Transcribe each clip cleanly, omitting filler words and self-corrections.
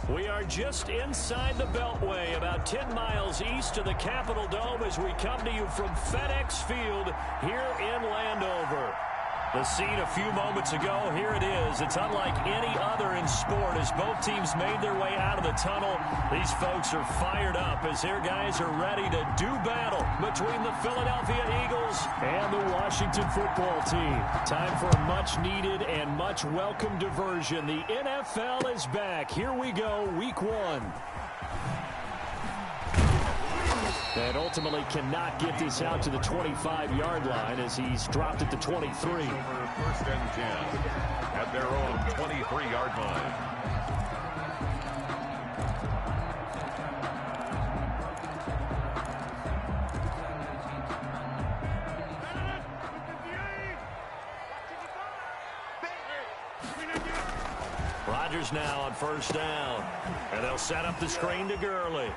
We are just inside the Beltway, about 10 miles east of the Capitol Dome as we come to you from FedEx Field here in Landover. The scene a few moments ago, here it is. It's unlike any other in sport as both teams made their way out of the tunnel. These folks are fired up as their guys are ready to do battle between the Philadelphia Eagles and the Washington football team. Time for a much-needed and much-welcome diversion. The NFL is back. Here we go, Week 1. And ultimately cannot get this out to the 25-yard line as he's dropped at the 23. First and 10 at their own 23-yard line. Rodgers now on first down. And they'll set up the screen to Gurley.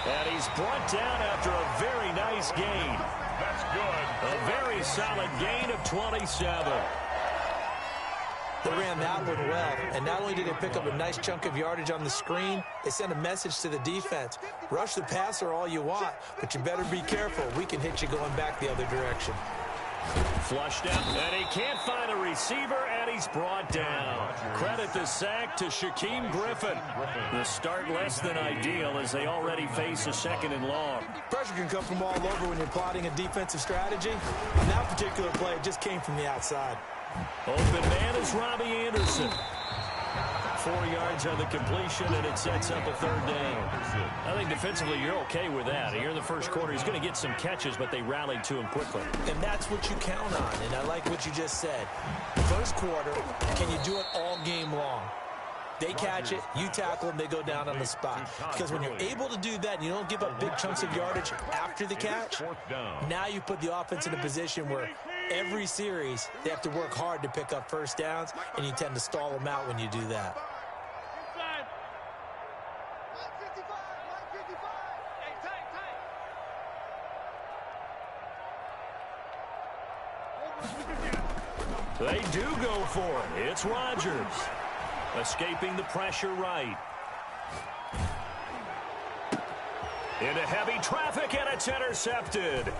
And he's brought down after a very nice gain. That's good. A very solid gain of 27. They ran that one well, and not only did they pick up a nice chunk of yardage on the screen, they sent a message to the defense. Rush the passer all you want, but you better be careful. We can hit you going back the other direction. Flushed out, and he can't find a receiver, and he's brought down. Credit the sack to Shaquem Griffin. The start less than ideal as they already face a second and long. Pressure can come from all over when you're plotting a defensive strategy. On that particular play, it just came from the outside. Open man is Robbie Anderson. 4 yards on the completion, and it sets up a third down. I think defensively you're okay with that. Here in the first quarter, he's going to get some catches, but they rallied to him quickly. And that's what you count on, and I like what you just said. First quarter, can you do it all game long? They catch it, you tackle them, they go down on the spot. Because when you're able to do that and you don't give up big chunks of yardage after the catch, now you put the offense in a position where every series they have to work hard to pick up first downs, and you tend to stall them out when you do that. They do go for it. It's Rodgers. Escaping the pressure right. Into heavy traffic, and it's intercepted.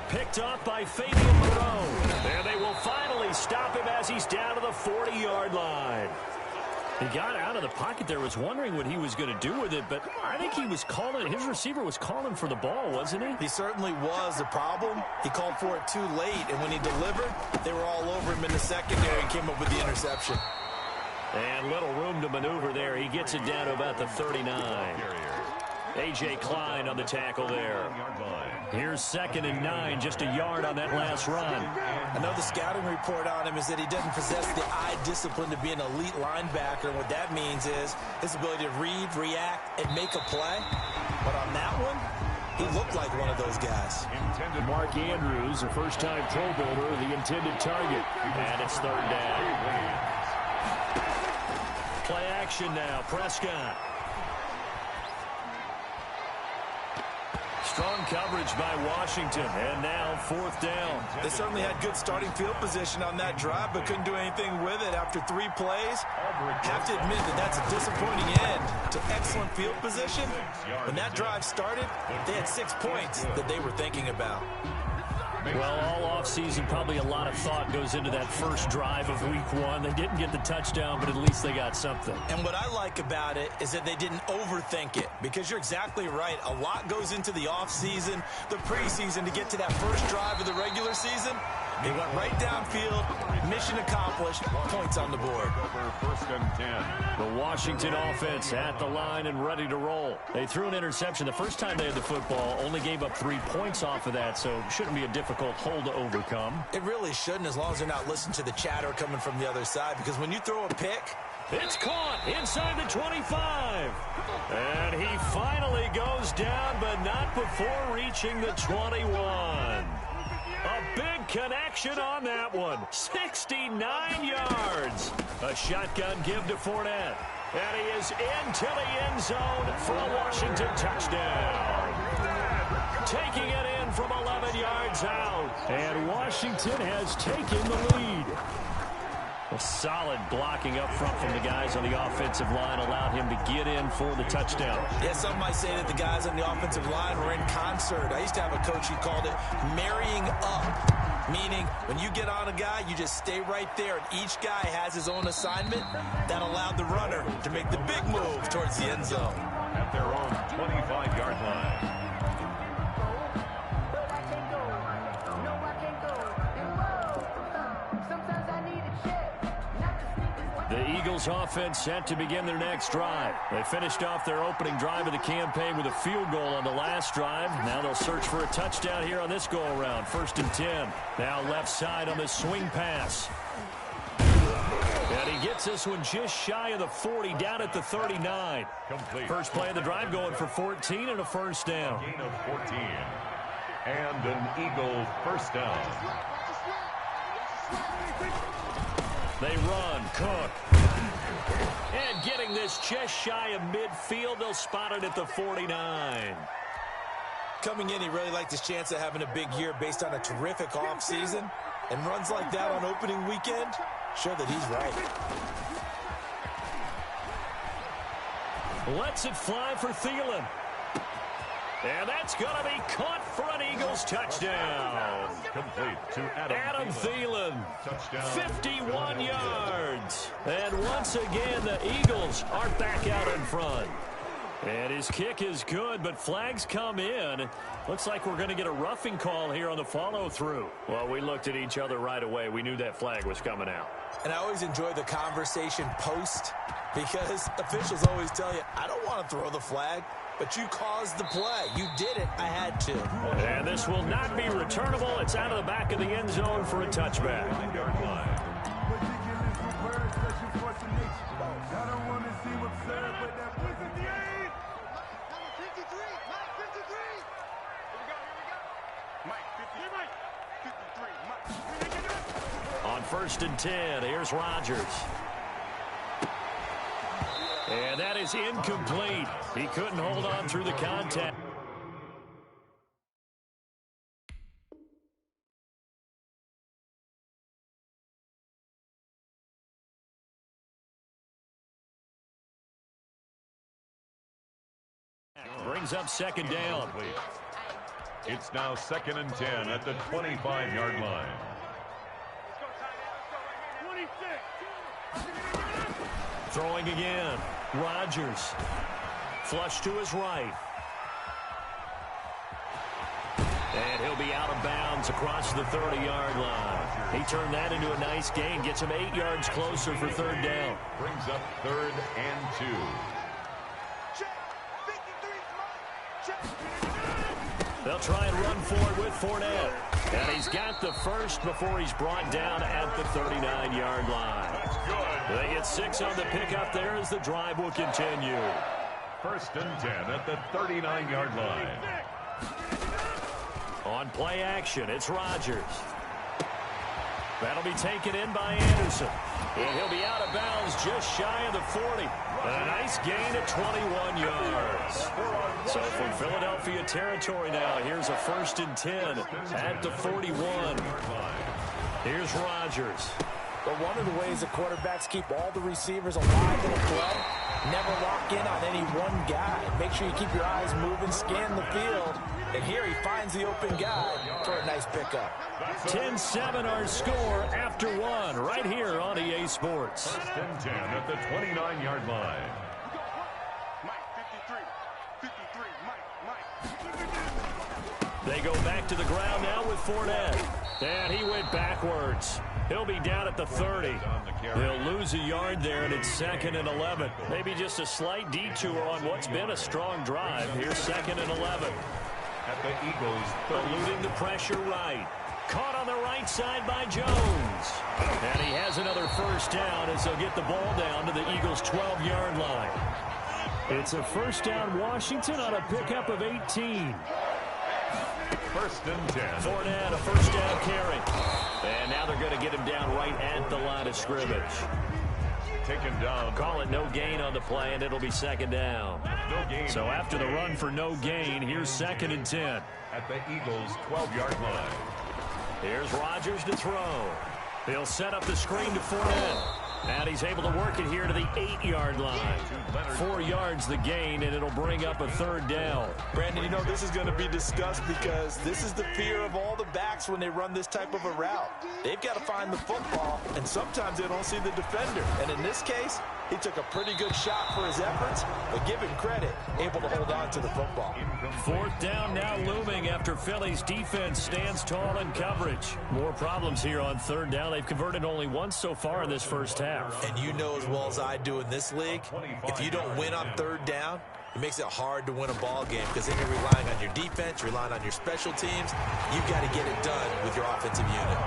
Picked up by Fabian Moreau. And they will finally stop him as he's down to the 40-yard line. He got out of the pocket there, was wondering what he was going to do with it, but I think he was calling, his receiver was calling for the ball, wasn't he? He certainly was. The problem, he called for it too late, and when he delivered, they were all over him in the secondary and came up with the interception. And little room to maneuver there. He gets it down to about the 39. A.J. Klein on the tackle there. Here's 2nd and 9, just a yard on that last run. Another scouting report on him is that he doesn't possess the eye discipline to be an elite linebacker. And what that means is his ability to read, react, and make a play. But on that one, he looked like one of those guys. Mark Andrews, a first-time Pro Bowler, the intended target. And it's third down. Play action now, Prescott. Strong coverage by Washington, and now 4th down. They certainly had good starting field position on that drive, but couldn't do anything with it after 3 plays. Have to admit that that's a disappointing end to excellent field position. When that drive started, they had 6 points that they were thinking about. Well, all offseason, probably a lot of thought goes into that first drive of Week 1. They didn't get the touchdown, but at least they got something. And what I like about it is that they didn't overthink it, because you're exactly right. A lot goes into the offseason, the preseason, to get to that first drive of the regular season. They went right downfield, mission accomplished, points on the board. First and 10. The Washington offense at the line and ready to roll. They threw an interception the first time they had the football, only gave up 3 points off of that, so shouldn't be a difficult hole to overcome. It really shouldn't, as long as they're not listening to the chatter coming from the other side, because when you throw a pick, it's caught inside the 25. And he finally goes down, but not before reaching the 21. A big connection on that one. 69 yards. A shotgun give to Fournette. And he is into the end zone for a Washington touchdown. Taking it in from 11 yards out. And Washington has taken the lead. Well, solid blocking up front from the guys on the offensive line allowed him to get in for the touchdown. Yeah, some might say that the guys on the offensive line were in concert. I used to have a coach who called it marrying up, meaning when you get on a guy, you just stay right there, and each guy has his own assignment. That allowed the runner to make the big move towards the end zone. At their own 25-yard line. The Eagles offense set to begin their next drive. They finished off their opening drive of the campaign with a field goal on the last drive. Now they'll search for a touchdown here on this go-around. 1st and 10. Now left side on the swing pass. And he gets this one just shy of the 40, down at the 39. Complete. First play of the drive going for 14 and a first down. Gain of 14. And an Eagle first down. They run, Cook. And getting this just shy of midfield, they'll spot it at the 49. Coming in, he really liked his chance of having a big year based on a terrific offseason. And runs like that on opening weekend show that he's right. Lets it fly for Thielen. And that's going to be caught for an Eagles touchdown. Complete to Adam Thielen. Touchdown. 51 yards. And once again, the Eagles are back out in front. And his kick is good, but flags come in. Looks like we're going to get a roughing call here on the follow-through. Well, we looked at each other right away. We knew that flag was coming out. And I always enjoy the conversation post because officials always tell you, I don't want to throw the flag, but you caused the play. You did it. I had to. And this will not be returnable. It's out of the back of the end zone for a touchback. On 1st and 10, here's Rodgers. And that is incomplete. He couldn't hold on through the contact. Brings up 2nd down. It's now 2nd and 10 at the 25-yard line. Throwing again. Rodgers. Flush to his right. And he'll be out of bounds across the 30-yard line. He turned that into a nice gain. Gets him 8 yards closer for 3rd down. Brings up 3rd and 2. They'll try and run for it with Fournette. And he's got the first before he's brought down at the 39-yard line. That's good. They get 6 on the pickup there as the drive will continue. 1st and 10 at the 39-yard line. On play action, it's Rodgers. That'll be taken in by Anderson. And he'll be out of bounds just shy of the 40. And a nice gain of 21 yards. So from Philadelphia territory now, here's a 1st and 10 at the 41. Here's Rodgers. But one of the ways the quarterbacks keep all the receivers alive in a play, never lock in on any one guy. Make sure you keep your eyes moving, scan the field. And here he finds the open guy for a nice pickup. 10-7 our score after 1 right here on EA Sports. 1st and 10 at the 29-yard line. They go back to the ground now with Fournette. And he went backwards. He'll be down at the 30. He'll lose a yard there, and it's 2nd and 11. Maybe just a slight detour on what's been a strong drive. Here's 2nd and 11. At the Eagles, eluding the pressure right. Caught on the right side by Jones. And he has another first down as they'll get the ball down to the Eagles' 12-yard line. It's a first down Washington on a pickup of 18. 1st and 10. Fournette, a first down carry. And now they're going to get him down right at the line of scrimmage. Taken down. Call it no gain on the play, and it'll be 2nd down. No gain. So after the run for no gain, here's 2nd and 10. At the Eagles' 12-yard line. Here's Rodgers to throw. He'll set up the screen to Fournette. And he's able to work it here to the 8-yard line. 4 yards the gain, and it'll bring up a 3rd down. Brandon, you know, this is going to be discussed because this is the fear of all the backs when they run this type of a route. They've got to find the football, and sometimes they don't see the defender. And in this case, he took a pretty good shot for his efforts, but give him credit, able to hold on to the football. 4th down now looming after Philly's defense stands tall in coverage. More problems here on 3rd down. They've converted only once so far in this first half. And you know as well as I do in this league, if you don't win on 3rd down, it makes it hard to win a ball game because then you're relying on your defense, you're relying on your special teams. You've got to get it done with your offensive unit.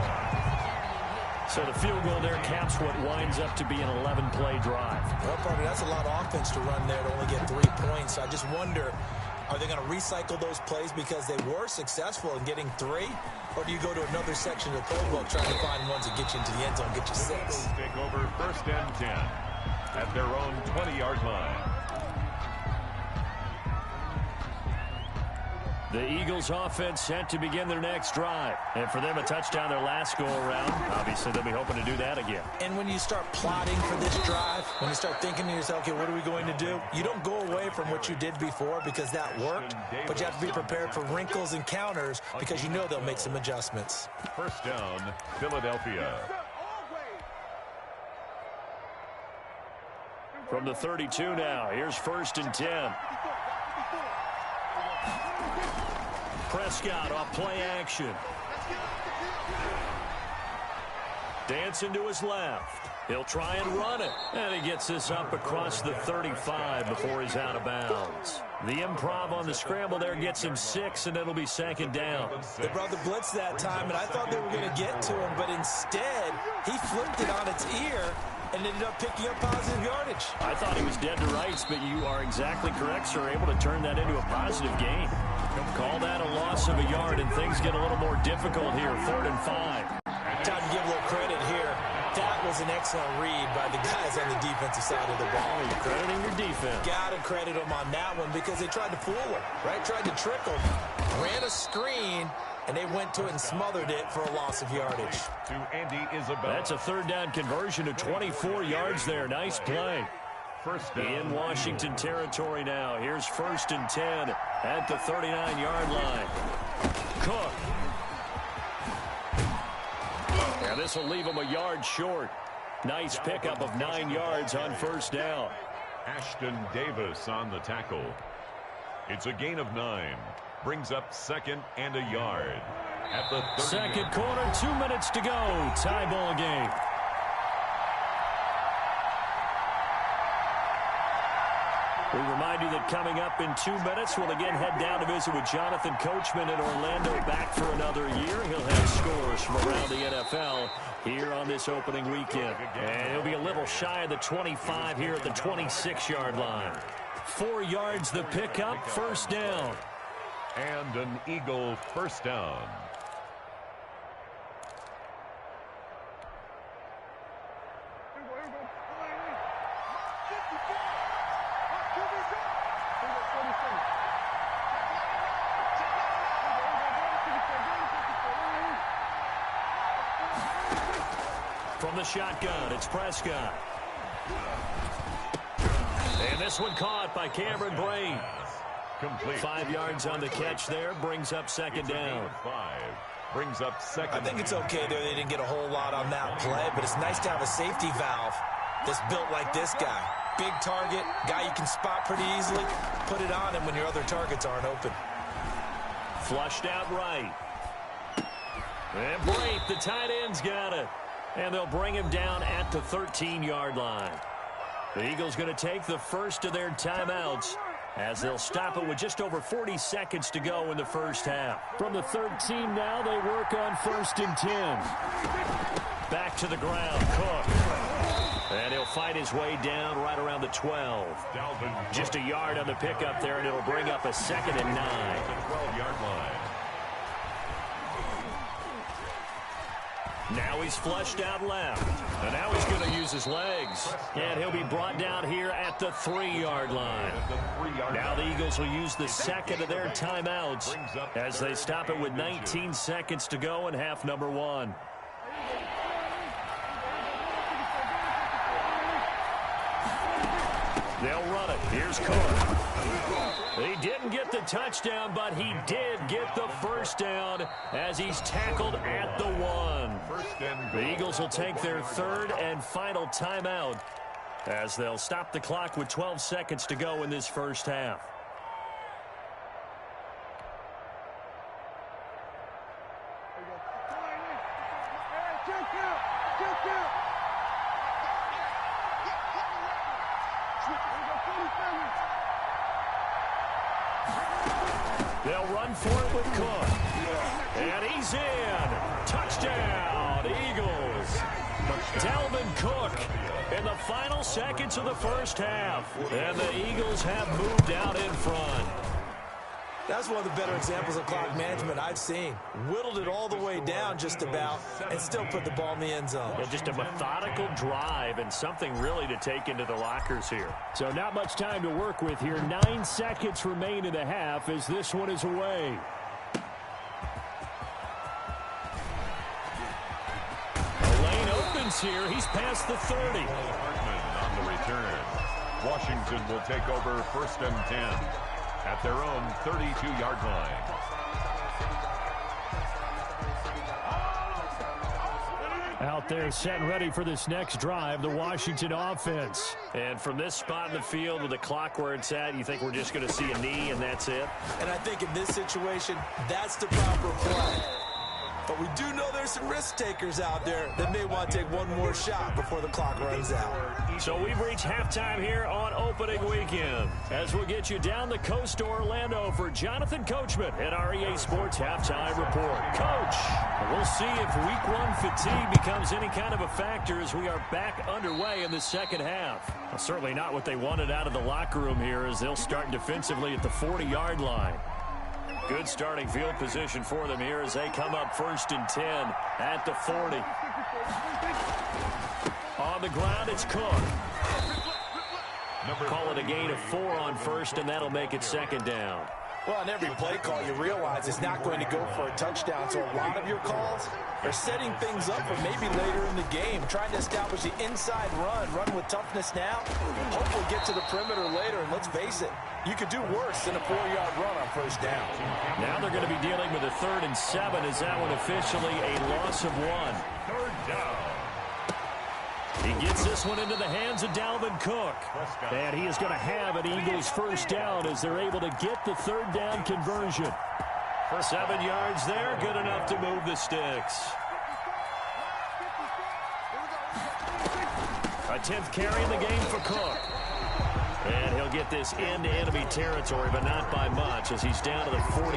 So the field goal there caps what winds up to be an 11-play drive. Well, partner, that's a lot of offense to run there to only get 3 points. I just wonder, are they going to recycle those plays because they were successful in getting 3? Or do you go to another section of the playbook trying to find ones that get you into the end zone, get you 6? Take over 1st and 10 at their own 20-yard line. The Eagles offense set to begin their next drive. And for them, a touchdown their last go-around. Obviously, they'll be hoping to do that again. And when you start plotting for this drive, when you start thinking to yourself, okay, what are we going to do? You don't go away from what you did before because that worked, but you have to be prepared for wrinkles and counters because you know they'll make some adjustments. 1st down, Philadelphia. From the 32 now, here's 1st and 10. Prescott off play action. Dancing to his left. He'll try and run it. And he gets this up across the 35 before he's out of bounds. The improv on the scramble there gets him 6, and it'll be 2nd down. They brought the blitz that time, and I thought they were going to get to him, but instead, he flipped it on its ear and ended up picking up positive yardage. I thought he was dead to rights, but you are exactly correct, sir. Able to turn that into a positive gain. Call that a loss of a yard, and things get a little more difficult here. 3rd and 5. Time to give a little credit here. That was an excellent read by the guys on the defensive side of the ball. You're crediting your defense. Got to credit them on that one because they tried to fool him, right? Tried to trick him. Ran a screen, and they went to it and smothered it for a loss of yardage. To Andy Isabella. That's a 3rd down conversion of 24 yards there. Nice play. 1st down. In Washington territory now. Here's 1st and 10 at the 39-yard line. Cook. Now this will leave him a yard short. Nice pickup of 9 yards on 1st down. Ashton Davis on the tackle. It's a gain of 9. Brings up 2nd and a yard. At the 2nd quarter, 2 minutes to go. Tie ball game. We remind you that coming up in 2 minutes, we'll again head down to visit with Jonathan Coachman in Orlando, back for another year. He'll have scores from around the NFL here on this opening weekend. And he'll be a little shy of the 25 here at the 26-yard line. 4 yards the pickup, 1st down. And an Eagle 1st down. From the shotgun, it's Prescott. And this one caught by Cameron Brain. Complete. 5 yards on the catch there, brings up 2nd down. 5. Brings up 2nd. I think it's okay there. They didn't get a whole lot on that play, but it's nice to have a safety valve that's built like this guy. Big target, guy you can spot pretty easily. Put it on him when your other targets aren't open. Flushed out right. And Braith, the tight end's got it. And they'll bring him down at the 13-yard line. The Eagles going to take the first of their timeouts as they'll stop it with just over 40 seconds to go in the first half. From the 13 now, they work on 1st and 10. Back to the ground, Cook. And he'll fight his way down right around the 12. Just a yard on the pickup there, and it'll bring up a 2nd and 9. 12-yard line. Now he's flushed out left. And now he's going to use his legs. And he'll be brought down here at the 3-yard line. Now the Eagles will use the 2nd of their timeouts as they stop it with 19 seconds to go in half number 1. They'll run it. Here's Cook. He didn't get the touchdown, but he did get the first down as he's tackled at the 1. The Eagles will take their third and final timeout as they'll stop the clock with 12 seconds to go in this first half. They'll run for it with Cook. And he's in. Touchdown, Eagles. Dalvin Cook in the final seconds of the first half. And the Eagles have moved out in front. That's one of the better examples of clock management I've seen. Whittled it all the way down just about and still put the ball in the end zone. Yeah, just a methodical drive and something really to take into the lockers here. So not much time to work with here. 9 seconds remain in the half as this one is away. The lane opens here. He's past the 30. Hartman on the return. Washington will take over 1st and 10. At their own 32-yard line. Out there set and ready for this next drive, the Washington offense. And from this spot in the field with the clock where it's at, you think we're just going to see a knee and that's it? And I think in this situation, that's the proper play. But we do know there's some risk takers out there that may want to take one more shot before the clock runs out. So we've reached halftime here on opening weekend. As we'll get you down the coast to Orlando for Jonathan Coachman at our EA Sports Halftime Report. Coach, we'll see if week 1 fatigue becomes any kind of a factor as we are back underway in the second half. Well, certainly not what they wanted out of the locker room here as they'll start defensively at the 40-yard line. Good starting field position for them here as they come up 1st and 10 at the 40. On the ground, it's Cook. Call it a gain of 4 on 1st, and that'll make it 2nd down. Well, on every play call, you realize it's not going to go for a touchdown, so a lot of your calls are setting things up for maybe later in the game, trying to establish the inside run with toughness now, hopefully get to the perimeter later, and let's face it, you could do worse than a 4-yard run on 1st down. Now they're going to be dealing with a 3rd and 7 as that one officially a loss of 1. 3rd down. He gets this one into the hands of Dalvin Cook. And he is going to have an Eagles 1st down as they're able to get the 3rd down conversion. For 7 yards there, good enough to move the sticks. A 10th carry in the game for Cook. And he'll get this into enemy territory, but not by much as he's down to the 48.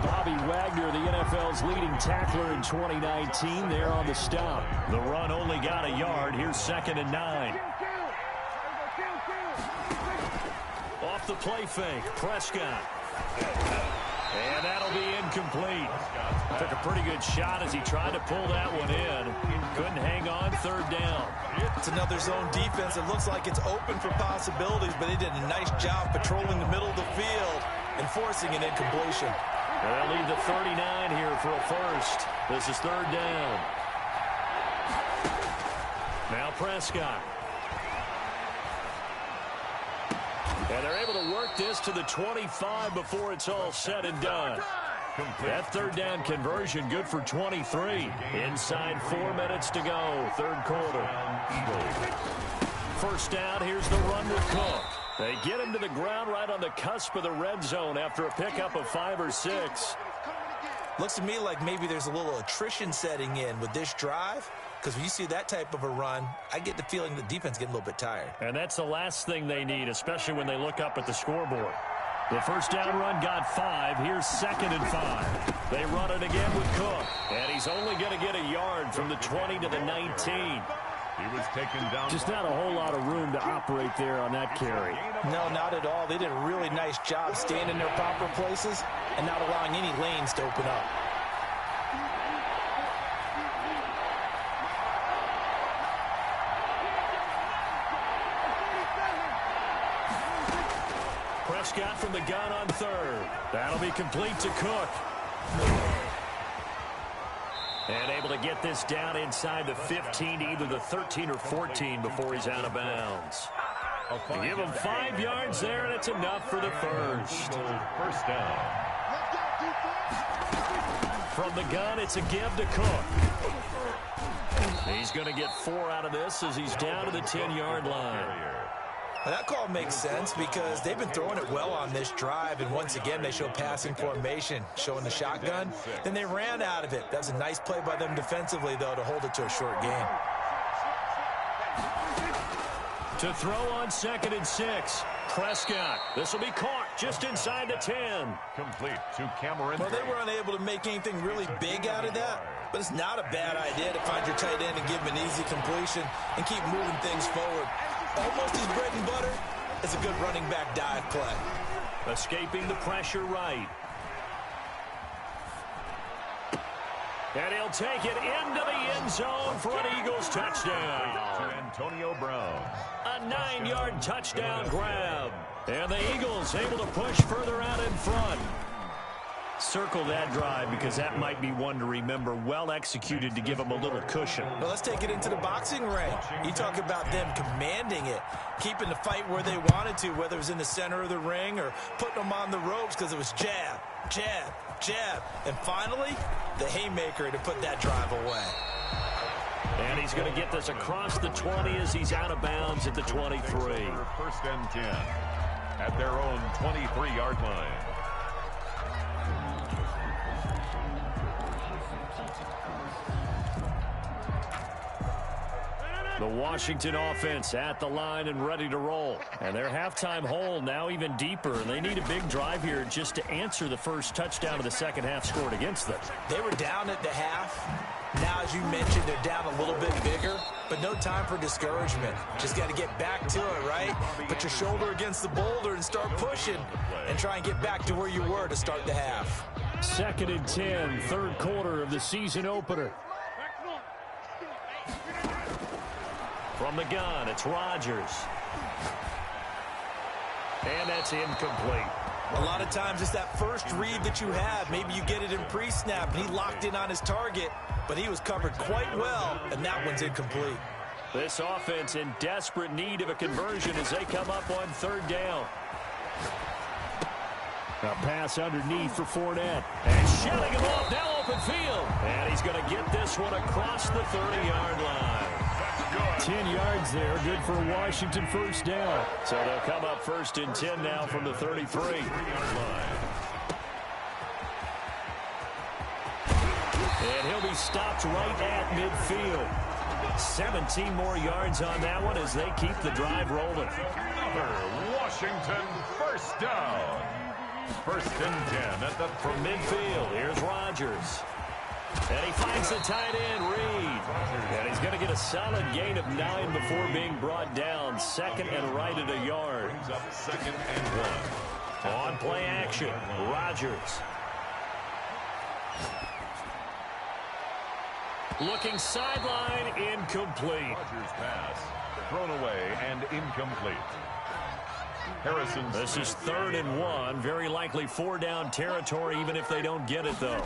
Bobby Wagner, the NFL's leading tackler in 2019, there on the stop. The run only got a yard. Here's 2nd and 9. Off the play fake, Prescott. And that'll be incomplete. Took a pretty good shot as he tried to pull that one in. Couldn't hang on, 3rd down. It's another zone defense. It looks like it's open for possibilities, but they did a nice job patrolling the middle of the field and forcing an incompletion. They'll leave the 39 here for a 1st. This is 3rd down. Now Prescott. And they're able to work this to the 25 before it's all said and done. That 3rd down conversion good for 23. Inside 4 minutes to go, 3rd quarter. 1st down, here's the run with Cook. They get him to the ground right on the cusp of the red zone after a pickup of 5 or 6. Looks to me like maybe there's a little attrition setting in with this drive. Because when you see that type of a run, I get the feeling the defense getting a little bit tired. And that's the last thing they need, especially when they look up at the scoreboard. The 1st down run got 5. Here's 2nd and 5. They run it again with Cook. And he's only going to get a yard from the 20 to the 19. He was taken down. Just not a whole lot of room to operate there on that carry. No, not at all. They did a really nice job staying in their proper places and not allowing any lanes to open up. Prescott from the gun on 3rd. That'll be complete to Cook. And able to get this down inside the 15 to either the 13 or 14 before he's out of bounds. Give him 5 yards there, and it's enough for the first. First down. From the gun, it's a give to Cook. He's going to get 4 out of this as he's down to the 10-yard line. Well, that call makes sense because they've been throwing it well on this drive, and once again they show passing formation, showing the shotgun. Then they ran out of it. That was a nice play by them defensively, though, to hold it to a short gain. To throw on 2nd and 6. Prescott. This will be caught just inside the 10. Complete to Cameron. Well, they were unable to make anything really big out of that, but it's not a bad idea to find your tight end and give him an easy completion and keep moving things forward. Almost his bread and butter is a good running back dive play. Escaping the pressure right. And he'll take it into the end zone for an Eagles touchdown. To Antonio Brown. A 9-yard touchdown grab. And the Eagles able to push further out in front. Circle that drive because that might be one to remember. Well executed to give them a little cushion. Well, let's take it into the boxing ring. You talk about them commanding it, keeping the fight where they wanted to, whether it was in the center of the ring or putting them on the ropes because it was jab, jab, jab. And finally, the haymaker to put that drive away. And he's going to get this across the 20 as he's out of bounds at the 23. First and 10 at their own 23-yard line. The Washington offense at the line and ready to roll. And their halftime hole now even deeper. And they need a big drive here just to answer the first touchdown of the second half scored against them. They were down at the half. Now, as you mentioned, they're down a little bit bigger, but no time for discouragement. Just got to get back to it, right? Put your shoulder against the boulder and start pushing and try and get back to where you were to start the half. 2nd and 10, third quarter of the season opener. From the gun, it's Rodgers. And that's incomplete. A lot of times it's that first read that you have. Maybe you get it in pre-snap, and he locked in on his target, but he was covered quite well, and that one's incomplete. This offense in desperate need of a conversion as they come up on 3rd down. A pass underneath for Fournette. And shutting him off, now open field. And he's going to get this one across the 30-yard line. 10 yards there, good for a Washington first down. So they'll come up 1st and 10 now from the 33. And he'll be stopped right at midfield. 17 more yards on that one as they keep the drive rolling. Another Washington first down. 1st and 10 at the from midfield. Here's Rodgers. And he finds the tight end, Reed. And he's going to get a solid gain of 9 before being brought down. 2nd and right at a yard. Brings up 2nd and 1. On play action, Rodgers. Looking sideline, incomplete. Rodgers pass, thrown away and incomplete. Harrison. This is 3rd and 1. Very likely 4-down territory, even if they don't get it, though.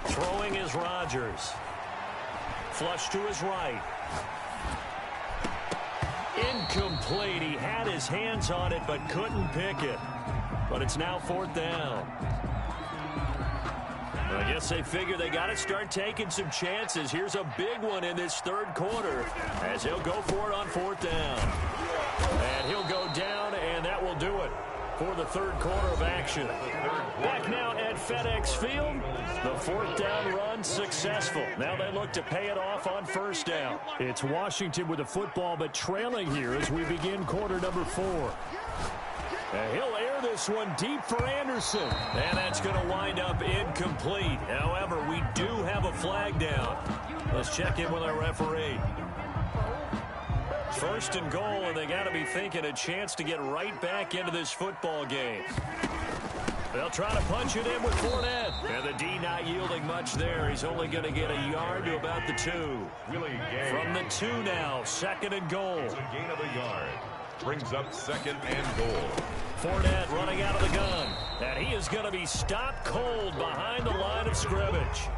Throwing is Rodgers. Flush to his right. Incomplete. He had his hands on it but couldn't pick it. But it's now 4th down. I guess they figure they got to start taking some chances. Here's a big one in this 3rd quarter as he'll go for it on 4th down. And he'll go down, and that will do it for the 3rd quarter of action. Back now at FedEx Field. The 4th down run successful. Now they look to pay it off on 1st down. It's Washington with the football, but trailing here as we begin quarter number 4. And he'll air this one deep for Anderson. And that's going to wind up incomplete. However, we do have a flag down. Let's check in with our referee. 1st and goal, and they got to be thinking a chance to get right back into this football game. They'll try to punch it in with Fournette. And the D not yielding much there. He's only going to get a yard to about the 2. From the 2 now, 2nd and goal. It's a gain of a yard. Brings up 2nd and goal. Fournette running out of the gun. And he is going to be stopped cold behind the line of scrimmage.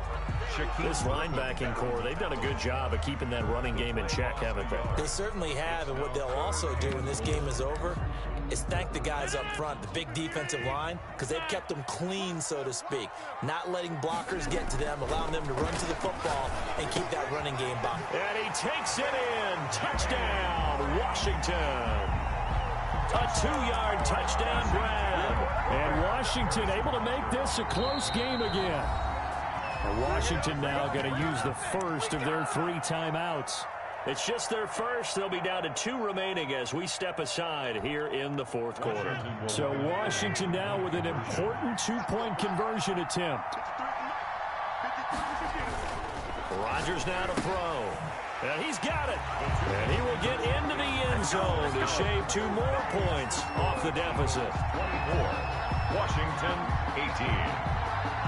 This linebacking core, they've done a good job of keeping that running game in check, haven't they? They certainly have, and what they'll also do when this game is over is thank the guys up front, the big defensive line, because they've kept them clean, so to speak. Not letting blockers get to them, allowing them to run to the football and keep that running game bound. And he takes it in. Touchdown, Washington. A 2-yard touchdown grab. And Washington able to make this a close game again. And Washington now going to use the first of their 3 timeouts. It's just their first. They'll be down to 2 remaining as we step aside here in the 4th quarter. So Washington now with an important 2-point conversion attempt. Rodgers now to throw. And he's got it. And he will get into the end zone to shave 2 more points off the deficit. 24. Washington 18.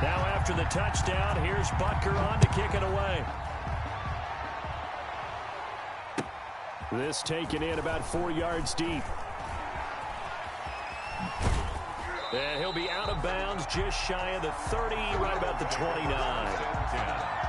Now after the touchdown, here's Butker on to kick it away. This taken in about 4 yards deep. And he'll be out of bounds just shy of the 30, right about the 29.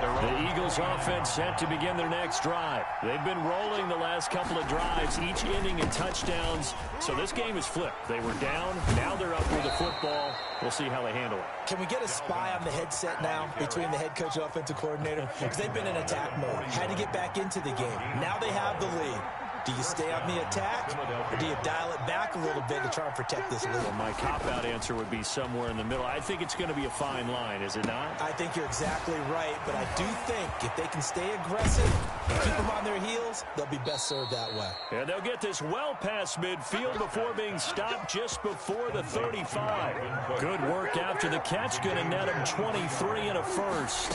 The Eagles offense set to begin their next drive. They've been rolling the last couple of drives, each ending in touchdowns. So this game is flipped. They were down. Now they're up with the football. We'll see how they handle it. Can we get a spy on the headset now between the head coach and offensive coordinator? Because they've been in attack mode. Had to get back into the game. Now they have the lead. Do you stay on the attack, or do you dial it back a little bit to try and protect this lead? Well, my cop-out answer would be somewhere in the middle. I think it's going to be a fine line, is it not? I think you're exactly right, but I do think if they can stay aggressive and keep them on their heels, they'll be best served that way. And they'll get this well past midfield before being stopped just before the 35. Good work after the catch. Going to net him 23 and a first.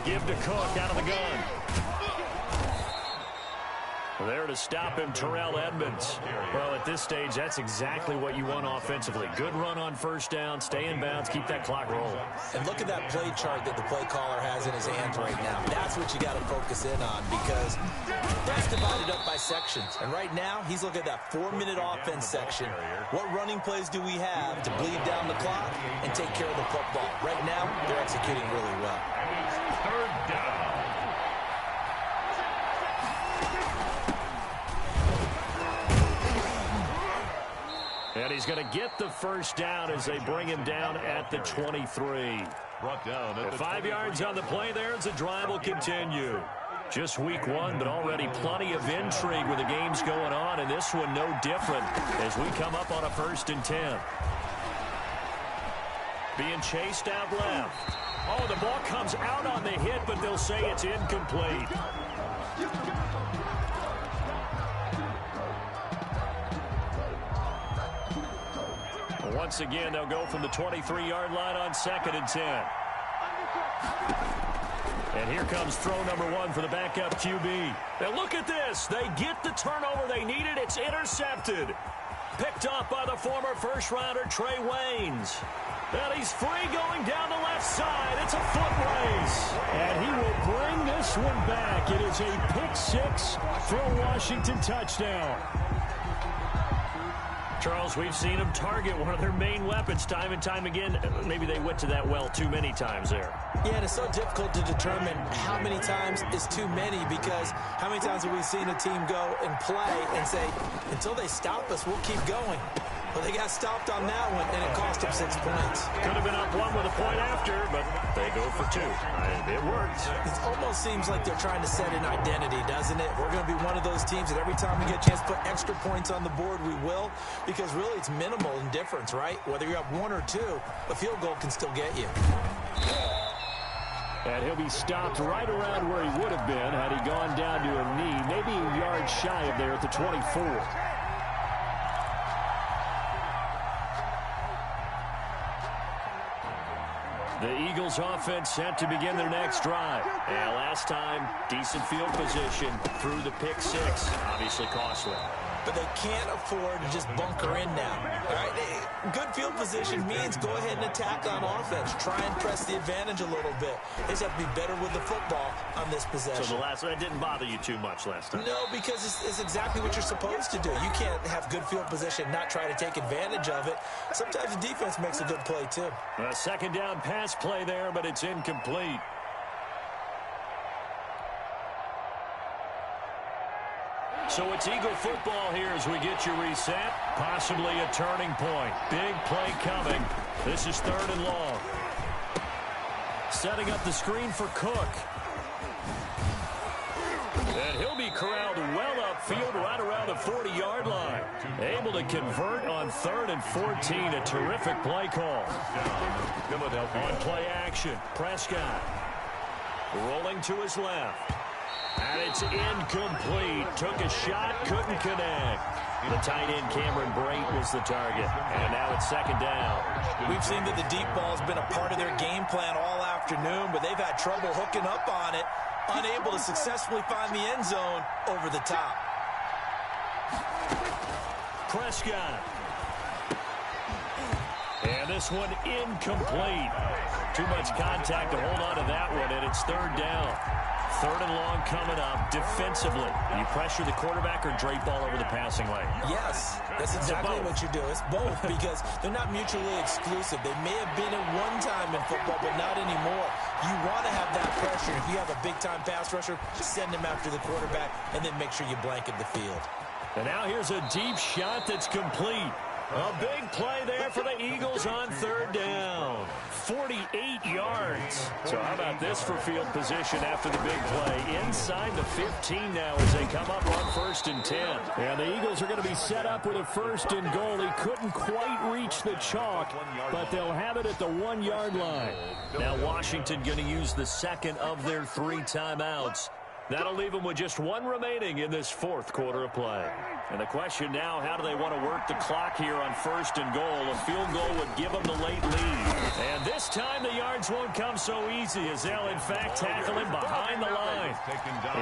Give to Cook out of the gun. There to stop him, Terrell Edmonds. Well, at this stage, that's exactly what you want offensively. Good run on first down, stay in bounds, keep that clock rolling. And look at that play chart that the play caller has in his hands right now. That's what you got to focus in on, because that's divided up by sections. And right now, he's looking at that 4-minute offense section. What running plays do we have to bleed down the clock and take care of the football? Right now, they're executing really well. Third down. And he's going to get the first down as they bring him down at the 23. Brought down at the 5 yards on the play there as the drive will continue. Just week 1, but already plenty of intrigue with the games going on, and this one no different as we come up on a 1st and 10. Being chased out left. Oh, the ball comes out on the hit, but they'll say it's incomplete. Once again, they'll go from the 23-yard line on 2nd and 10. And here comes throw number 1 for the backup QB. Now look at this. They get the turnover they needed. It's intercepted. Picked off by the former first-rounder Trey Waynes. And he's free going down the left side. It's a foot race. And he will bring this one back. It is a pick-6 for a Washington touchdown. Charles, we've seen them target one of their main weapons time and time again. Maybe they went to that well too many times there. Yeah, and it's so difficult to determine how many times is too many, because how many times have we seen a team go and play and say, until they stop us, we'll keep going. Well, they got stopped on that one, and it cost them 6 points. Could have been up 1 with a point after, but they go for 2. It worked. It almost seems like they're trying to set an identity, doesn't it? We're going to be one of those teams that every time we get a chance to put extra points on the board, we will, because really it's minimal in difference, right? Whether you're up 1 or 2, a field goal can still get you. And he'll be stopped right around where he would have been had he gone down to a knee, maybe a yard shy of there at the 24. The Eagles offense set to begin their next drive. And last time, decent field position through the pick 6. Obviously costly. but they can't afford to just bunker in now. All right? Good field position means go ahead and attack on offense. Try and press the advantage a little bit. They just have to be better with the football on this possession. So the last one didn't bother you too much last time? No, because it's exactly what you're supposed to do. You can't have good field position, not try to take advantage of it. Sometimes the defense makes a good play, too. A second down pass play there, but it's incomplete. So it's Eagle football here as we get you reset. Possibly a turning point. Big play coming. This is 3rd and long. Setting up the screen for Cook. And he'll be corralled well upfield right around the 40-yard line. Able to convert on 3rd and 14. A terrific play call. On play action, Prescott. Rolling to his left. And it's incomplete. Took a shot, couldn't connect. The tight end, Cameron Brate, was the target. And now it's 2nd down. We've seen that the deep ball's been a part of their game plan all afternoon, but they've had trouble hooking up on it, unable to successfully find the end zone over the top. Prescott. And this one incomplete. Too much contact to hold on to that one, and it's 3rd down. 3rd and long coming up. Defensively, you pressure the quarterback or drape ball over the passing lane? Yes, that's exactly what you do. It's both because they're not mutually exclusive. They may have been at one time in football, but not anymore. You want to have that pressure. If you have a big-time pass rusher, send him after the quarterback, and then make sure you blanket the field. And now here's a deep shot that's complete. A big play there for the Eagles on 3rd down. 48 yards. So how about this for field position after the big play? Inside the 15 now as they come up on 1st and 10. And the Eagles are going to be set up with a 1st and goal. He couldn't quite reach the chalk, but they'll have it at the 1-yard line. Now Washington going to use the 2nd of their 3 timeouts. That'll leave them with just 1 remaining in this 4th quarter of play. And the question now, how do they want to work the clock here on 1st and goal? A field goal would give them the late lead. And this time the yards won't come so easy as they'll, in fact, tackle him behind the line.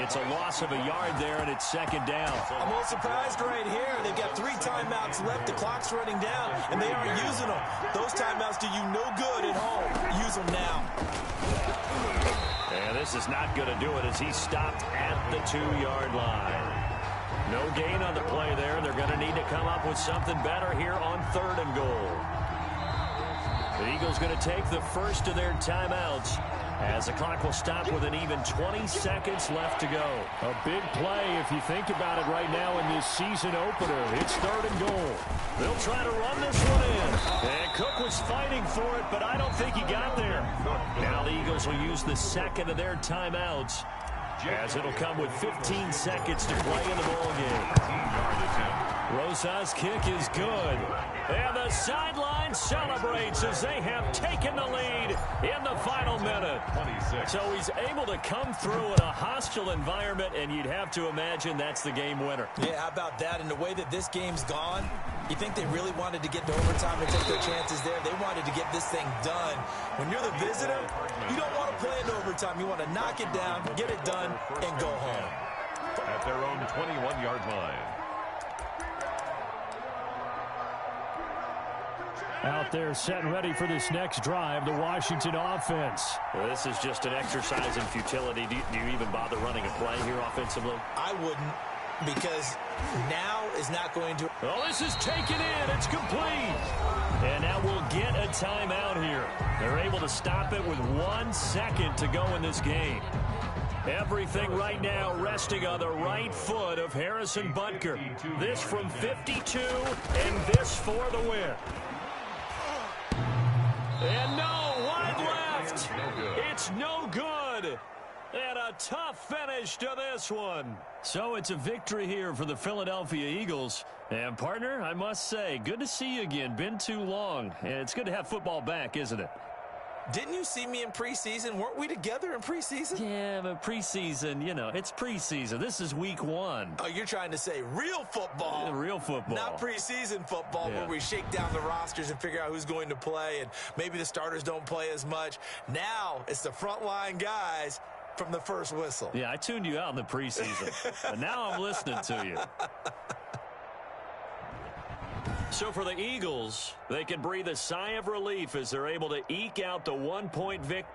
It's a loss of a yard there, and it's 2nd down. I'm a little surprised right here. They've got 3 timeouts left. The clock's running down, and they aren't using them. Those timeouts do you no good at home. Use them now. And this is not going to do it as he stopped at the 2-yard line. No gain on the play there. They're going to need to come up with something better here on 3rd and goal. The Eagles going to take the first of their timeouts as the clock will stop with an even 20 seconds left to go. A big play if you think about it right now in this season opener. It's 3rd and goal. They'll try to run this one in. And Cook was fighting for it, but I don't think he got there. Now the Eagles will use the 2nd of their timeouts as it'll come with 15 seconds to play in the ballgame. Rosa's kick is good. And the sideline celebrates as they have taken the lead in the final minute. So he's able to come through in a hostile environment, and you'd have to imagine that's the game winner. Yeah, how about that? And the way that this game's gone, you think they really wanted to get to overtime and take their chances there. They wanted to get this thing done. When you're the visitor, you don't want to play in overtime. You want to knock it down, get it done, and go home. At their own 21-yard line. Out there set and ready for this next drive, the Washington offense. Well, this is just an exercise in futility. Do you even bother running a play here offensively? I wouldn't, because now is not going to... Oh, this is taken in. It's complete. And now we'll get a timeout here. They're able to stop it with 1 second to go in this game. Everything right now resting on the right foot of Harrison Butker. This from 52, and this for the win. And no, wide left. It's no good. And a tough finish to this one. So it's a victory here for the Philadelphia Eagles. And, partner, I must say, good to see you again. Been too long. And it's good to have football back, isn't it? Didn't you see me in preseason? Weren't we together in preseason? Yeah, but preseason, you know, it's preseason. This is week 1. Oh, you're trying to say real football. Yeah, real football. Not preseason football where we shake down the rosters and figure out who's going to play, and maybe the starters don't play as much. Now it's the frontline guys from the first whistle. Yeah, I tuned you out in the preseason. But now I'm listening to you. So for the Eagles, they can breathe a sigh of relief as they're able to eke out the 1-point victory.